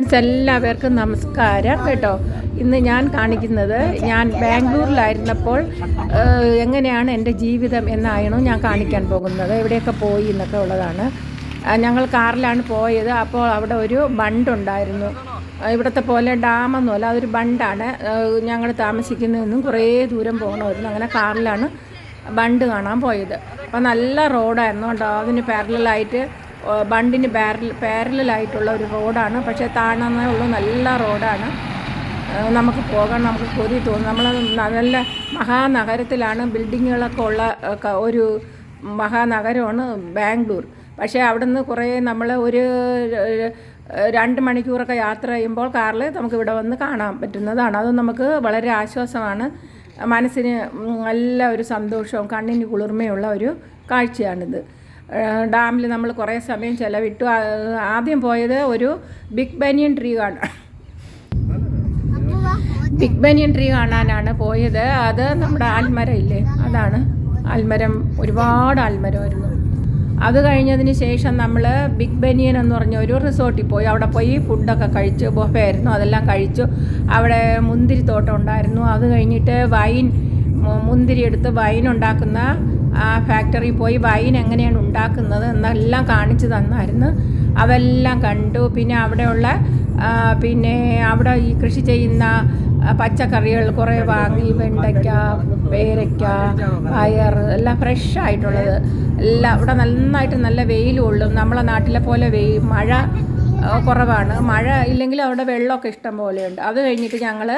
എല്ലാവർക്കും നമസ്കാരം കേട്ടോ. ഇന്ന് ഞാൻ കാണിക്കുന്നത് ഞാൻ ബാംഗ്ലൂരിലായിരുന്നപ്പോൾ എങ്ങനെയാണ് എൻ്റെ ജീവിതം എന്നായിരുന്നു ഞാൻ കാണിക്കാൻ പോകുന്നത്. എവിടെയൊക്കെ പോയി എന്നൊക്കെ ഉള്ളതാണ്. ഞങ്ങൾ കാറിലാണ് പോയത്. അപ്പോൾ അവിടെ ഒരു ബണ്ടുണ്ടായിരുന്നു. ഇവിടുത്തെ പോലെ ഡാമൊന്നുമല്ല, അതൊരു ബണ്ടാണ്. ഞങ്ങൾ താമസിക്കുന്നതിനും കുറേ ദൂരം പോകണമായിരുന്നു. അങ്ങനെ കാറിലാണ് ബണ്ട് കാണാൻ പോയത്. അപ്പോൾ നല്ല റോഡായിരുന്നു കേട്ടോ. അതിന് പാരലായിട്ട് ബണ്ടിന് പാരലായിട്ടുള്ള ഒരു റോഡാണ്. പക്ഷേ താഴ്ന്നേ ഉള്ളൂ, നല്ല റോഡാണ്. നമുക്ക് പോകാൻ നമുക്ക് കൊതി തോന്നും. നമ്മൾ നല്ല മഹാനഗരത്തിലാണ്, ബിൽഡിങ്ങുകളൊക്കെ ഉള്ള ഒരു മഹാനഗരമാണ് ബാംഗ്ലൂർ. പക്ഷേ അവിടെ നിന്ന് കുറേ നമ്മൾ ഒരു 2 മണിക്കൂറൊക്കെ യാത്ര ചെയ്യുമ്പോൾ കാറിൽ നമുക്കിവിടെ വന്ന് കാണാൻ പറ്റുന്നതാണ്. അത് നമുക്ക് വളരെ ആശ്വാസമാണ്. മനസ്സിന് നല്ല ഒരു സന്തോഷവും കണ്ണിന് കുളിർമയുള്ള ഒരു കാഴ്ചയാണിത്. ഡാമിൽ നമ്മൾ കുറേ സമയം ചിലവിട്ടു. ആദ്യം പോയത് ഒരു ബിഗ് ബനിയൻ ട്രീ കാണാനാണ് പോയത്. അത് നമ്മുടെ ആൽമരം ഇല്ലേ, അതാണ് ആൽമരം. ഒരുപാട് ആൽമരമായിരുന്നു. അത് കഴിഞ്ഞതിന് ശേഷം നമ്മൾ ബിഗ് ബനിയൻ എന്ന് പറഞ്ഞ ഒരു റിസോർട്ടിൽ പോയി. അവിടെ പോയി ഫുഡൊക്കെ കഴിച്ചു. ബൊഫേ ആയിരുന്നു, അതെല്ലാം കഴിച്ചു. അവിടെ മുന്തിരി തോട്ടം ഉണ്ടായിരുന്നു. അത് കഴിഞ്ഞിട്ട് മുന്തിരി എടുത്ത് വൈൻ ഉണ്ടാക്കുന്ന ആ ഫാക്ടറി പോയി വൈൻ എങ്ങനെയാണ് ഉണ്ടാക്കുന്നത് എന്നെല്ലാം കാണിച്ചു തന്നായിരുന്നു. അതെല്ലാം കണ്ടു. പിന്നെ അവിടെ ഈ കൃഷി ചെയ്യുന്ന പച്ചക്കറികൾ കുറേ വാങ്ങി. വെണ്ടയ്ക്ക, പേരയ്ക്ക, പയർ എല്ലാം ഫ്രഷ് ആയിട്ടുള്ളത് എല്ലാം. ഇവിടെ നന്നായിട്ട് നല്ല വെയിൽ കൊള്ളും. നമ്മളെ നാട്ടിലെ പോലെ മഴ കുറവാണ്. മഴ ഇല്ലെങ്കിലും അവിടെ വെള്ളമൊക്കെ ഇഷ്ടം പോലെയുണ്ട്. അത് കഴിഞ്ഞിട്ട് ഞങ്ങൾ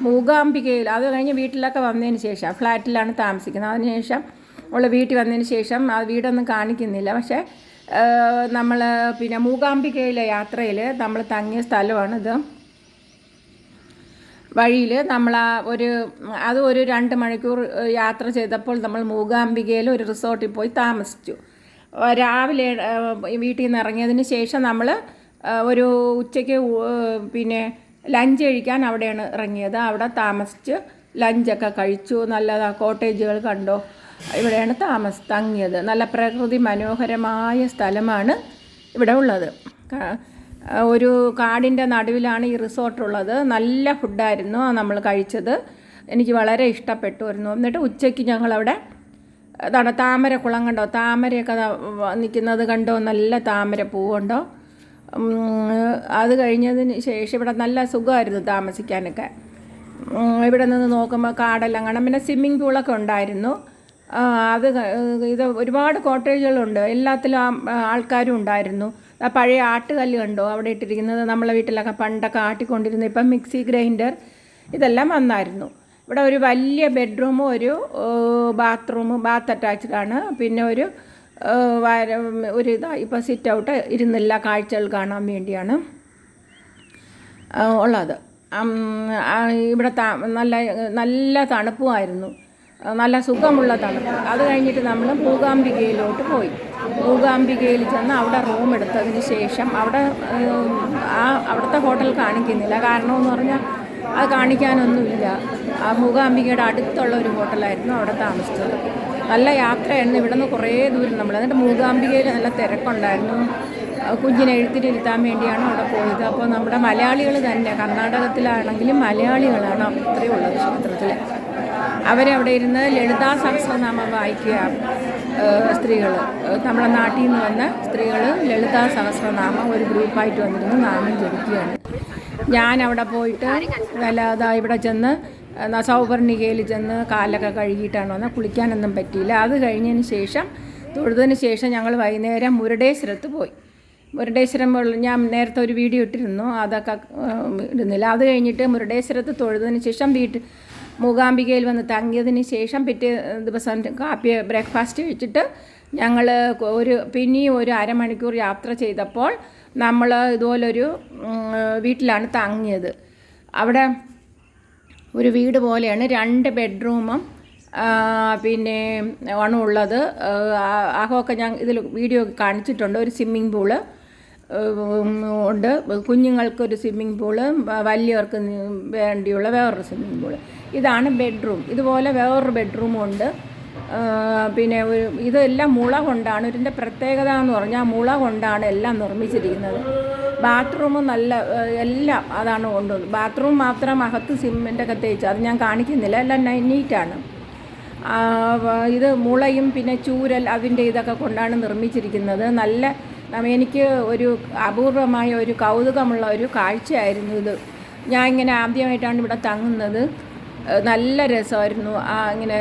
മൂകാംബികയിൽ, അത് കഴിഞ്ഞ് വീട്ടിലൊക്കെ വന്നതിന് ശേഷം, ഫ്ലാറ്റിലാണ് താമസിക്കുന്നത്, അതിനുശേഷം വീട്ടിൽ വന്നതിന് ശേഷം ആ വീടൊന്നും കാണിക്കുന്നില്ല. പക്ഷേ നമ്മൾ മൂകാംബികയിലെ യാത്രയിൽ നമ്മൾ തങ്ങിയ സ്ഥലമാണിത്. വഴിയിൽ നമ്മൾ ഒരു 2 മണിക്കൂർ യാത്ര ചെയ്തപ്പോൾ നമ്മൾ മൂകാംബികയിൽ ഒരു റിസോർട്ടിൽ പോയി താമസിച്ചു. രാവിലെ വീട്ടിൽ നിന്ന് ഇറങ്ങിയതിന് ശേഷം നമ്മൾ ഒരു ഉച്ചയ്ക്ക് ലഞ്ച് കഴിക്കാൻ അവിടെയാണ് ഇറങ്ങിയത്. അവിടെ താമസിച്ച് ലഞ്ചൊക്കെ കഴിച്ചു. നല്ല കോട്ടേജുകൾ കണ്ടോ. ഇവിടെയാണ് തങ്ങിയത്. നല്ല പ്രകൃതി മനോഹരമായ സ്ഥലമാണ് ഇവിടെ ഉള്ളത്. ഒരു കാടിൻ്റെ നടുവിലാണ് ഈ റിസോർട്ടുള്ളത്. നല്ല ഫുഡായിരുന്നു നമ്മൾ കഴിച്ചത്. എനിക്ക് വളരെ ഇഷ്ടപ്പെട്ടുമായിരുന്നു. എന്നിട്ട് ഉച്ചയ്ക്ക് ഞങ്ങളവിടെ താമരക്കുളം കണ്ടോ, താമരയൊക്കെ നിൽക്കുന്നത് കണ്ടോ, നല്ല താമര പൂവുണ്ടോ. അത് കഴിഞ്ഞതിന് ശേഷം ഇവിടെ നല്ല സുഖമായിരുന്നു താമസിക്കാനൊക്കെ. ഇവിടെ നിന്ന് നോക്കുമ്പോൾ കാടെല്ലാം കാണാം. പിന്നെ സ്വിമ്മിംഗ് പൂളൊക്കെ ഉണ്ടായിരുന്നു. ഇത് ഒരുപാട് കോട്ടേജുകളുണ്ട്. എല്ലാത്തിലും ആൾക്കാരും ഉണ്ടായിരുന്നു. പഴയ ആട്ടുകല്ല് കണ്ടോ അവിടെ ഇട്ടിരിക്കുന്നത്. നമ്മളെ വീട്ടിലൊക്കെ പണ്ടൊക്കെ ആട്ടിക്കൊണ്ടിരുന്നു. ഇപ്പം മിക്സി ഗ്രൈൻഡർ ഇതെല്ലാം വന്നായിരുന്നു. ഇവിടെ ഒരു വലിയ ബെഡ്റൂമും ഒരു ബാത്ത് അറ്റാച്ച്ഡ് ആണ്. പിന്നെ ഒരു ഇപ്പോൾ സിറ്റ് ഔട്ട് ഇരുന്നില്ല, കാഴ്ചകൾ കാണാൻ വേണ്ടിയാണ് ഉള്ളത്. ഇവിടെ നല്ല തണുപ്പുമായിരുന്നു, നല്ല സുഖമുള്ള തണുപ്പ്. അത് കഴിഞ്ഞിട്ട് നമ്മൾ മൂകാംബികയിലോട്ട് പോയി. മൂകാംബികയിൽ ചെന്ന് അവിടെ റൂം എടുത്തതിന് ശേഷം അവിടുത്തെ ഹോട്ടൽ കാണിക്കുന്നില്ല. കാരണമെന്ന് പറഞ്ഞാൽ അത് കാണിക്കാനൊന്നുമില്ല. ആ മൂകാംബികയുടെ അടുത്തുള്ള ഒരു ഹോട്ടലായിരുന്നു അവിടെ താമസിച്ചത്. നല്ല യാത്രയായിരുന്നു. ഇവിടെ നിന്ന് കുറേ ദൂരം നമ്മൾ. എന്നിട്ട് മൂകാംബികയിൽ നല്ല തിരക്കുണ്ടായിരുന്നു. കുഞ്ഞിനെ എഴുത്തിനിരുത്താൻ വേണ്ടിയാണ് അവിടെ പോയത്. അപ്പോൾ നമ്മുടെ മലയാളികൾ തന്നെ, കർണാടകത്തിലാണെങ്കിലും മലയാളികളാണ് അത്രയും ഉള്ളത് ക്ഷേത്രത്തിൽ. അവരവിടെ ഇരുന്ന് ലളിതാ സഹസ്രനാമം വായിക്കുക. സ്ത്രീകൾ, നമ്മുടെ നാട്ടിൽ നിന്ന് വന്ന സ്ത്രീകൾ ലളിതാ സഹസ്രനാമം ഒരു ഗ്രൂപ്പായിട്ട് വന്നിരുന്ന് നാമം ജപിക്കുകയാണ്. ഞാൻ അവിടെ പോയിട്ട് ഇവിടെ ചെന്ന് സൗവർണികയിൽ ചെന്ന് കാലൊക്കെ കഴുകിയിട്ടാണ് വന്നത്. കുളിക്കാനൊന്നും പറ്റിയില്ല. അത് തൊഴുതതിന് ശേഷം ഞങ്ങൾ വൈകുന്നേരം മുരുടേശ്വരത്ത് പോയി. മുരുടേശ്വരം ഞാൻ നേരത്തെ ഒരു വീഡിയോ ഇട്ടിരുന്നു, അതൊക്കെ ഇടുന്നില്ല. അത് കഴിഞ്ഞിട്ട് മുരുടേശ്വരത്ത് തൊഴുതതിന് ശേഷം മൂകാംബികയിൽ വന്ന് തങ്ങിയതിന് ശേഷം പിറ്റേ ദിവസം ബ്രേക്ക്ഫാസ്റ്റ് കഴിച്ചിട്ട് ഞങ്ങൾ പിന്നെയും ഒരു അരമണിക്കൂർ യാത്ര ചെയ്തപ്പോൾ നമ്മൾ ഇതുപോലൊരു വീട്ടിലാണ് തങ്ങിയത്. അവിടെ ഒരു വീട് പോലെയാണ്, 2 ബെഡ്റൂമും ആണ് ഉള്ളത്. ആഹൊക്കെ ഞാൻ ഇതിൽ വീഡിയോ കാണിച്ചിട്ടുണ്ട്. ഒരു സ്വിമ്മിംഗ് പൂള് ഉണ്ട്. കുഞ്ഞുങ്ങൾക്കൊരു സ്വിമ്മിംഗ് പൂള്, വലിയവർക്ക് വേണ്ടിയുള്ള വേറൊരു സ്വിമ്മിംഗ് പൂള്. ഇതാണ് ബെഡ്റൂം. ഇതുപോലെ വേറൊരു ബെഡ്റൂമും ഉണ്ട്. പിന്നെ ഇതെല്ലാം മുള കൊണ്ടാണ്. ഇതിൻ്റെ പ്രത്യേകത എന്ന് പറഞ്ഞാൽ മുള കൊണ്ടാണ് എല്ലാം നിർമ്മിച്ചിരിക്കുന്നത്. ബാത്റൂം നല്ല എല്ലാം അതാണ് കൊണ്ടുവന്നത്. ബാത്റൂം മാത്രം അകത്ത് സിമെൻ്റൊക്കെ തേച്ച് അത് ഞാൻ കാണിക്കുന്നില്ല, എല്ലാം നീറ്റാണ്. ഇത് മുളയും പിന്നെ ചൂരൽ അതിൻ്റെ ഇതൊക്കെ കൊണ്ടാണ് നിർമ്മിച്ചിരിക്കുന്നത്. നല്ല എനിക്ക് ഒരു അപൂർവമായ ഒരു കൗതുകമുള്ള ഒരു കാഴ്ചയായിരുന്നു ഇത്. ഞാൻ ഇങ്ങനെ ആദ്യമായിട്ടാണ് ഇവിടെ തങ്ങുന്നത്. നല്ല രസമായിരുന്നു. ഇങ്ങനെ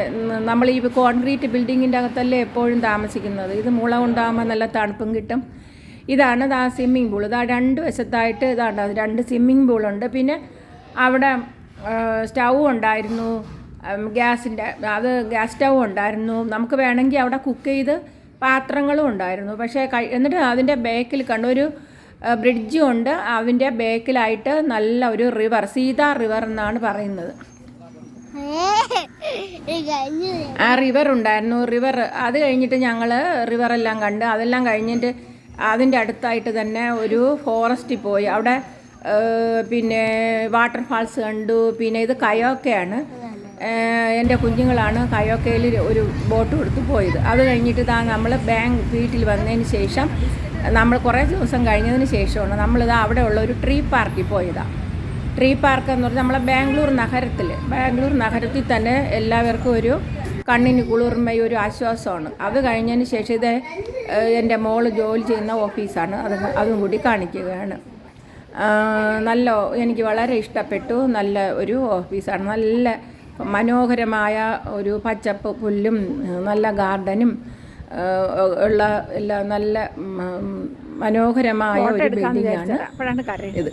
നമ്മൾ ഈ കോൺക്രീറ്റ് ബിൽഡിങ്ങിൻ്റെ അകത്തല്ലേ എപ്പോഴും താമസിക്കുന്നത്. ഇത് മുള കൊണ്ടാകുമ്പോൾ നല്ല തണുപ്പും കിട്ടും. ഇതാണ് ആ സ്വിമ്മിംഗ് പൂൾ. ഇതാ രണ്ട് വശത്തായിട്ട് ഇതാണ്ട് 2 സ്വിമ്മിംഗ് പൂളുണ്ട്. പിന്നെ അവിടെ സ്റ്റൗ ഉണ്ടായിരുന്നു, ഗ്യാസിൻ്റെ ഗ്യാസ് സ്റ്റൗ ഉണ്ടായിരുന്നു. നമുക്ക് വേണമെങ്കിൽ അവിടെ കുക്ക് ചെയ്ത് പാത്രങ്ങളും ഉണ്ടായിരുന്നു. പക്ഷേ എന്നിട്ട് അതിൻ്റെ ബാക്കിൽ കണ്ടൊരു ബ്രിഡ്ജും ഉണ്ട്. അതിൻ്റെ ബാക്കിലായിട്ട് നല്ല ഒരു റിവർ, സീതാ റിവർ എന്നാണ് പറയുന്നത്. ആ റിവർ ഉണ്ടായിരുന്നു. റിവർ അത് കഴിഞ്ഞിട്ട് ഞങ്ങൾ റിവറെല്ലാം കണ്ട് അതെല്ലാം കഴിഞ്ഞിട്ട് അതിൻ്റെ അടുത്തായിട്ട് തന്നെ ഒരു ഫോറസ്റ്റിൽ പോയി. അവിടെ പിന്നെ വാട്ടർഫാൾസ് കണ്ടു. പിന്നെ ഇത് കയോക്കയാണ്. എൻ്റെ കുഞ്ഞുങ്ങളാണ് കയോക്കയിൽ ഒരു ബോട്ട് കൊടുത്ത് പോയത്. അത് കഴിഞ്ഞിട്ട് നമ്മൾ വീട്ടിൽ വന്നതിന് ശേഷം നമ്മൾ കുറേ ദിവസം കഴിഞ്ഞതിന് ശേഷമാണ് നമ്മളിത് അവിടെയുള്ള ഒരു ട്രീ പാർക്കിൽ പോയതാണ്. ട്രീ പാർക്ക് എന്ന് പറഞ്ഞാൽ നമ്മളെ ബാംഗ്ലൂർ നഗരത്തിൽ തന്നെ എല്ലാവർക്കും ഒരു കണ്ണിന് കുളിർമയും ഒരു ആശ്വാസമാണ്. അത് കഴിഞ്ഞതിന് ശേഷം ഇത് എൻ്റെ മോള് ജോലി ചെയ്യുന്ന ഓഫീസാണ്. അതും കൂടി കാണിക്കുകയാണ്. എനിക്ക് വളരെ ഇഷ്ടപ്പെട്ടു. നല്ല ഒരു ഓഫീസാണ്. നല്ല മനോഹരമായ ഒരു പച്ചപ്പ് പുല്ലും നല്ല ഗാർഡനും ഉള്ള എല്ലാം നല്ല മനോഹരമായ ഒരു ബിൽഡിങ്ങാണ് ഇത്.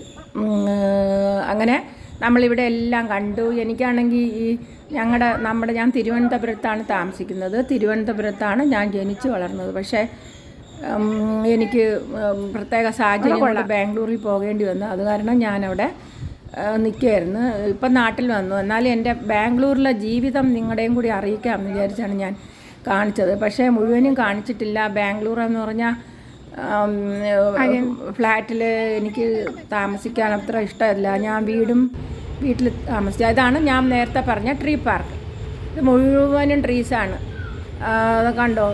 അങ്ങനെ നമ്മളിവിടെ എല്ലാം കണ്ടു. എനിക്കാണെങ്കിൽ ഞാൻ തിരുവനന്തപുരത്താണ് താമസിക്കുന്നത്. തിരുവനന്തപുരത്താണ് ഞാൻ ജനിച്ചു വളർന്നത്. പക്ഷേ എനിക്ക് പ്രത്യേക സാഹചര്യം കൊണ്ട് ബാംഗ്ലൂരിൽ പോകേണ്ടി വന്നു. അത് കാരണം ഞാനവിടെ നിൽക്കുകയായിരുന്നു. ഇപ്പം നാട്ടിൽ വന്നു. എന്നാലും എൻ്റെ ബാംഗ്ലൂരിലെ ജീവിതം നിങ്ങളുടെയും കൂടി അറിയിക്കാമെന്ന് വിചാരിച്ചാണ് ഞാൻ കാണിച്ചത്. പക്ഷേ മുഴുവനും കാണിച്ചിട്ടില്ല. ബാംഗ്ലൂർ എന്ന് പറഞ്ഞാൽ ഫ്ലാറ്റിൽ എനിക്ക് താമസിക്കാൻ അത്ര ഇഷ്ടമല്ല. ഞാൻ വീട്ടിൽ താമസിക്കുക. ഇതാണ് ഞാൻ നേരത്തെ പറഞ്ഞ ട്രീ പാർക്ക്. ഇത് മുഴുവനും ട്രീസാണ്. അത് കണ്ടോ,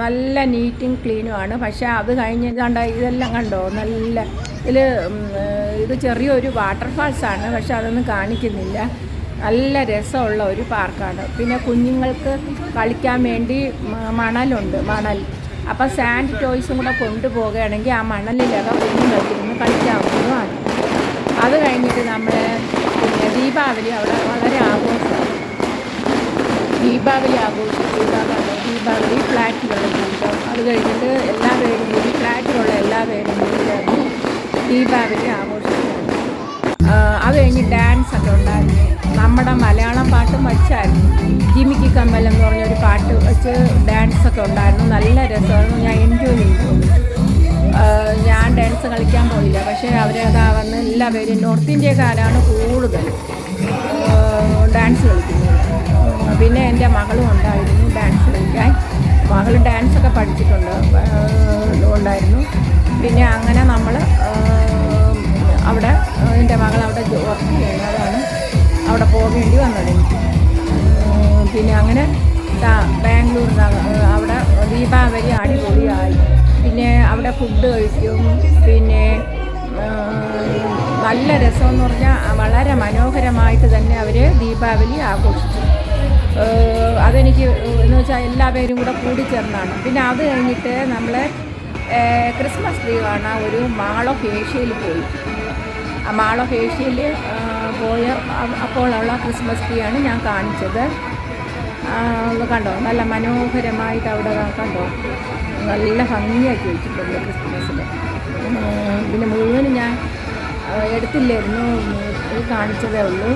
നല്ല നീറ്റും ക്ലീനുമാണ്. പക്ഷേ അത് കഴിഞ്ഞ് ഇതെല്ലാം കണ്ടോ, നല്ല ഇത് ചെറിയൊരു വാട്ടർഫാൾസാണ്. പക്ഷെ അതൊന്നും കാണിക്കുന്നില്ല. നല്ല രസമുള്ള ഒരു പാർക്കാണ്. പിന്നെ കുഞ്ഞുങ്ങൾക്ക് കളിക്കാൻ വേണ്ടി മണലുണ്ട്. അപ്പോൾ സാൻഡ് ടോയ്സും കൂടെ കൊണ്ടുപോകുകയാണെങ്കിൽ ആ മണലിലൊക്കെ കുഞ്ഞുങ്ങൾക്കിരുന്ന് കളിക്കാവുന്നതുമാണ്. അത് കഴിഞ്ഞിട്ട് നമ്മൾ പിന്നെ ദീപാവലി അവിടെ വളരെ ആഘോഷമാണ്. ദീപാവലി ഫ്ലാറ്റിലുള്ള ജീവിതം. അത് കഴിഞ്ഞിട്ട് ഫ്ലാറ്റിലുള്ള എല്ലാവരും കൂടി ചേർന്ന് ദീപാവലി ആഘോഷിക്കുന്നു. അത് കഴിഞ്ഞ് ഡാൻസൊക്കെ ഉണ്ടായിരുന്നു. നമ്മുടെ മലയാളം പാട്ടും വച്ചായിരുന്നു. ജിമിക്കി കമ്മൽ എന്ന് പറഞ്ഞൊരു പാട്ട് വെച്ച് ഡാൻസൊക്കെ ഉണ്ടായിരുന്നു. നല്ല രസമായിരുന്നു. ഞാൻ എൻജോയ് ചെയ്തു. ഞാൻ ഡാൻസ് കളിക്കാൻ പോയില്ല. പക്ഷേ വന്ന് എല്ലാവരും നോർത്ത് ഇന്ത്യക്കാരാണ് കൂടുതൽ ഡാൻസ് കളിക്കുന്നത്. പിന്നെ എൻ്റെ മകളും ഉണ്ടായിരുന്നു ഡാൻസ് കളിക്കാൻ. മകൾ ഡാൻസൊക്കെ ഉണ്ടായിരുന്നു. പിന്നെ അങ്ങനെ നമ്മൾ അവിടെ എൻ്റെ മകൾ അവിടെ വർക്ക് ചെയ്യുന്നതാണ്. അവിടെ പോകേണ്ടി വന്നത് എനിക്ക്. പിന്നെ അങ്ങനെ ബാംഗ്ലൂർ അവിടെ ദീപാവലി അടിപൊളിയായി. പിന്നെ അവിടെ ഫുഡ് കഴിക്കും. പിന്നെ നല്ല രസമെന്ന് പറഞ്ഞാൽ വളരെ മനോഹരമായിട്ട് തന്നെ അവർ ദീപാവലി ആഘോഷിച്ചു. അതെനിക്ക് എന്ന് വെച്ചാൽ എല്ലാവരും കൂടെ കൂടിച്ചേർന്നാണ്. പിന്നെ അത് കഴിഞ്ഞിട്ട് നമ്മൾ ക്രിസ്മസ് ട്രീ കാണാൻ ഒരു മാൾ ഓഫ് ഏഷ്യയിൽ പോയി. ആ മാൾ ഓഫ് ഏഷ്യയിൽ അപ്പോഴുള്ള ക്രിസ്മസ് ട്രീയാണ് ഞാൻ കാണിച്ചത്. കണ്ടോ, നല്ല മനോഹരമായിട്ട് അവിടെ കണ്ടോ, നല്ല ഭംഗിയാക്കി വെച്ചിട്ടുണ്ട് ക്രിസ്മസിൽ. പിന്നെ മുഴുവനും ഞാൻ എടുത്തില്ലായിരുന്നു, കാണിച്ചതേ ഉള്ളൂ.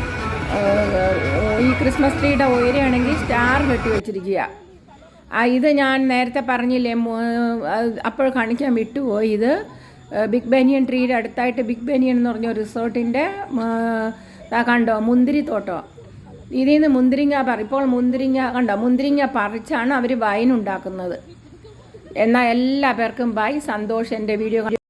ഈ ക്രിസ്മസ് ട്രീയുടെ ഉയരെയാണെങ്കിൽ സ്റ്റാർ കെട്ടി വെച്ചിരിക്കുക. ഇത് ഞാൻ നേരത്തെ പറഞ്ഞില്ലേ, അപ്പോൾ കാണിക്കാൻ വിട്ടുപോയി. ഇത് ബിഗ് ബനിയൻ ട്രീയുടെ അടുത്തായിട്ട് ബിഗ് ബനിയൻ എന്ന് പറഞ്ഞ റിസോർട്ടിൻ്റെ കണ്ടോ മുന്തിരിത്തോട്ടം. ഇതിൽ നിന്ന് ഇപ്പോൾ മുന്തിരിങ്ങ പറിച്ചാണ് അവർ വൈൻ ഉണ്ടാക്കുന്നത്. എന്നാൽ എല്ലാ പേർക്കും ബൈ. സന്തോഷം. എൻ്റെ വീഡിയോ